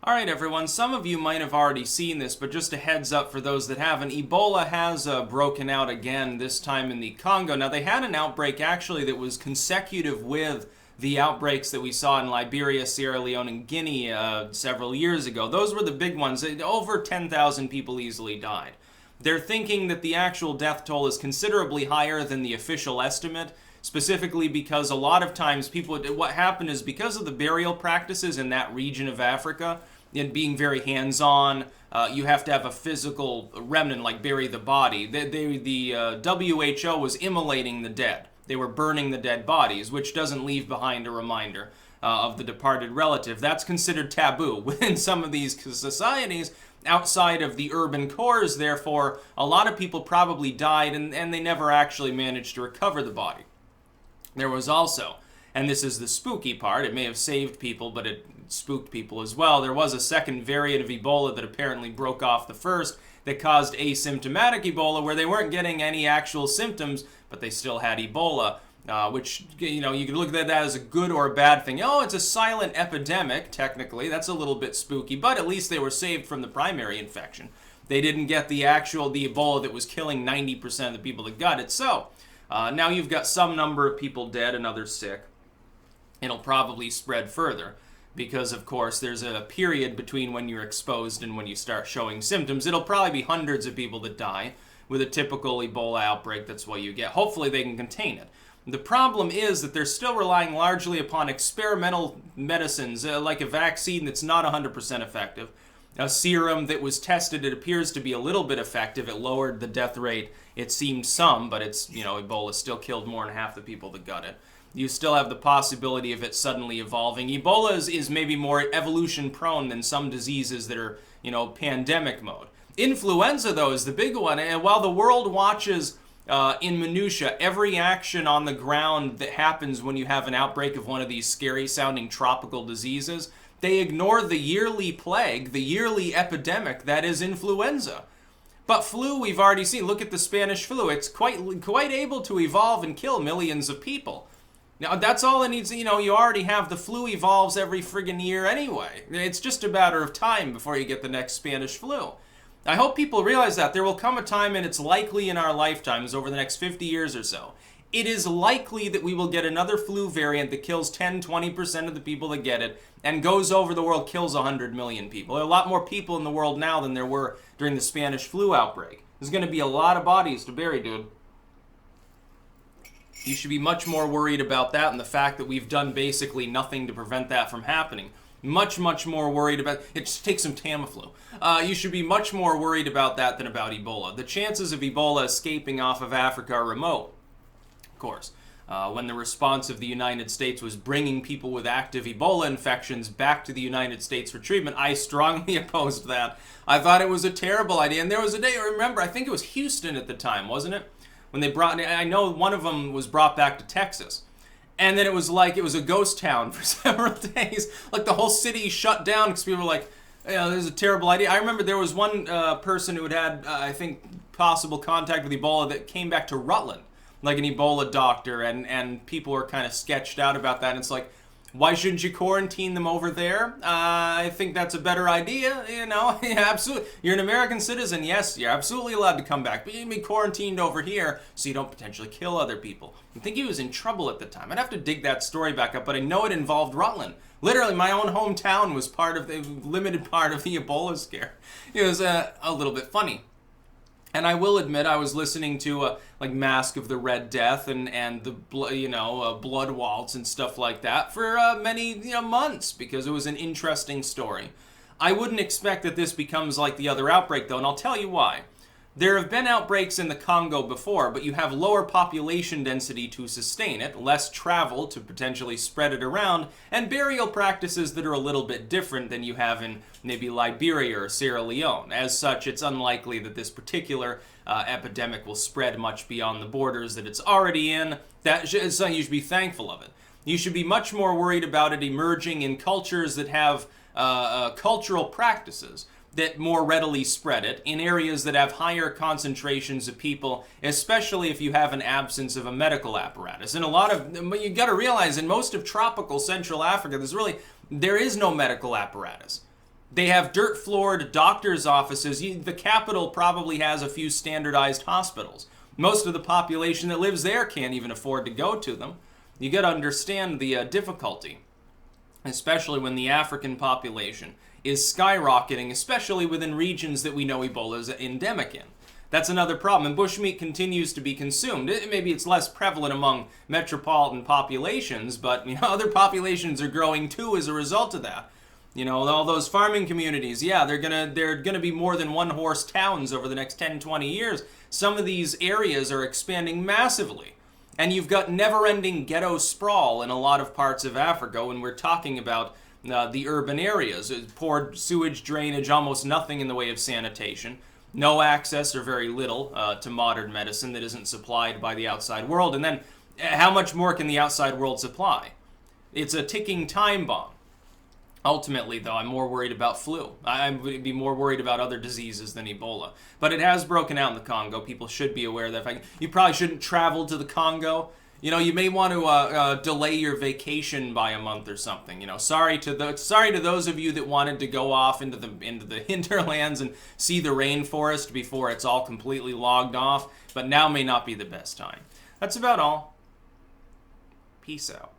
All right, everyone. Some of you might have already seen this, but just a heads up for those that haven't, Ebola has broken out again, this time in the Congo. Now, they had an outbreak actually that was consecutive with the outbreaks that we saw in Liberia, Sierra Leone, and Guinea several years ago. Those were the big ones. Over 10,000 people easily died. They're thinking that the actual death toll is considerably higher than the official estimate, specifically because a lot of times what happened is because of the burial practices in that region of Africa, and being very hands-on, you have to have a physical remnant, like bury the body. The WHO was immolating the dead. They were burning the dead bodies, which doesn't leave behind a reminder of the departed relative. That's considered taboo within some of these societies outside of the urban cores. Therefore, a lot of people probably died and they never actually managed to recover the body. There was also, and this is the spooky part, it may have saved people, but it spooked people as well. There was a second variant of Ebola that apparently broke off the first that caused asymptomatic Ebola, where they weren't getting any actual symptoms, but they still had Ebola, which, you could look at that as a good or a bad thing. Oh, it's a silent epidemic, technically. That's a little bit spooky, but at least they were saved from the primary infection. They didn't get the Ebola that was killing 90% of the people that got it. So, now you've got some number of people dead and others sick. It'll probably spread further because, of course, there's a period between when you're exposed and when you start showing symptoms. It'll probably be hundreds of people that die with a typical Ebola outbreak. That's what you get. Hopefully they can contain it. The problem is that they're still relying largely upon experimental medicines, like a vaccine that's not 100% effective. A serum that was tested, it appears to be a little bit effective. It lowered the death rate. It seemed some, but Ebola still killed more than half the people that got it. You still have the possibility of it suddenly evolving. Ebola is maybe more evolution prone than some diseases that are, pandemic mode. Influenza, though, is the big one. And while the world watches in minutia every action on the ground that happens when you have an outbreak of one of these scary sounding tropical diseases, they ignore the yearly plague, the yearly epidemic that is influenza. But flu, we've already seen. Look at the Spanish flu. It's quite able to evolve and kill millions of people. Now, that's all it needs. You already have the flu evolves every friggin' year anyway. It's just a matter of time before you get the next Spanish flu. I hope people realize that. There will come a time, and it's likely in our lifetimes, over the next 50 years or so, it is likely that we will get another flu variant that kills 10-20% of the people that get it and goes over the world, kills 100 million people. There are a lot more people in the world now than there were during the Spanish flu outbreak. There's going to be a lot of bodies to bury, dude. You should be much more worried about that and the fact that we've done basically nothing to prevent that from happening. Much, much more worried about it. Just take some Tamiflu. You should be much more worried about that than about Ebola. The chances of Ebola escaping off of Africa are remote, of course. When the response of the United States was bringing people with active Ebola infections back to the United States for treatment, I strongly opposed that. I thought it was a terrible idea. And there was a day, remember, I think it was Houston at the time, wasn't it? When they I know one of them was brought back to Texas. And then it was like it was a ghost town for several days. Like the whole city shut down because people were like, this is a terrible idea. I remember there was one person who had, I think, possible contact with Ebola that came back to Rutland, like an Ebola doctor, and people were kind of sketched out about that. And it's like, why shouldn't you quarantine them over there? I think that's a better idea, Yeah, absolutely. You're an American citizen, yes, you're absolutely allowed to come back, but you can be quarantined over here so you don't potentially kill other people. I think he was in trouble at the time. I'd have to dig that story back up, but I know it involved Rutland. Literally, my own hometown was part of the limited part of the Ebola scare. It was a little bit funny. And I will admit, I was listening to like Mask of the Red Death and the Blood Waltz and stuff like that for many months because it was an interesting story. I wouldn't expect that this becomes like the other outbreak though, and I'll tell you why. There have been outbreaks in the Congo before, but you have lower population density to sustain it, less travel to potentially spread it around, and burial practices that are a little bit different than you have in maybe Liberia or Sierra Leone. As such, it's unlikely that this particular epidemic will spread much beyond the borders that it's already in. You should be thankful of it. You should be much more worried about it emerging in cultures that have cultural practices that more readily spread it in areas that have higher concentrations of people, especially if you have an absence of a medical apparatus. And you got to realize in most of tropical Central Africa, there is no medical apparatus. They have dirt-floored doctor's offices. The capital probably has a few standardized hospitals. Most of the population that lives there can't even afford to go to them. You got to understand the difficulty, especially when the African population is skyrocketing, especially within regions that we know Ebola is endemic in. That's another problem, and bushmeat continues to be consumed. Maybe it's less prevalent among metropolitan populations, but other populations are growing too as a result of that. All those farming communities, yeah, they're gonna be more than one-horse towns over the next 10, 20 years. Some of these areas are expanding massively. And you've got never-ending ghetto sprawl in a lot of parts of Africa when we're talking about the urban areas. Poor sewage drainage, almost nothing in the way of sanitation. No access or very little to modern medicine that isn't supplied by the outside world. And then how much more can the outside world supply? It's a ticking time bomb. Ultimately, though, I'm more worried about flu. I would be more worried about other diseases than Ebola. But it has broken out in the Congo. People should be aware that. You probably shouldn't travel to the Congo. You may want to delay your vacation by a month or something. Sorry to those of you that wanted to go off into the hinterlands and see the rainforest before it's all completely logged off. But now may not be the best time. That's about all. Peace out.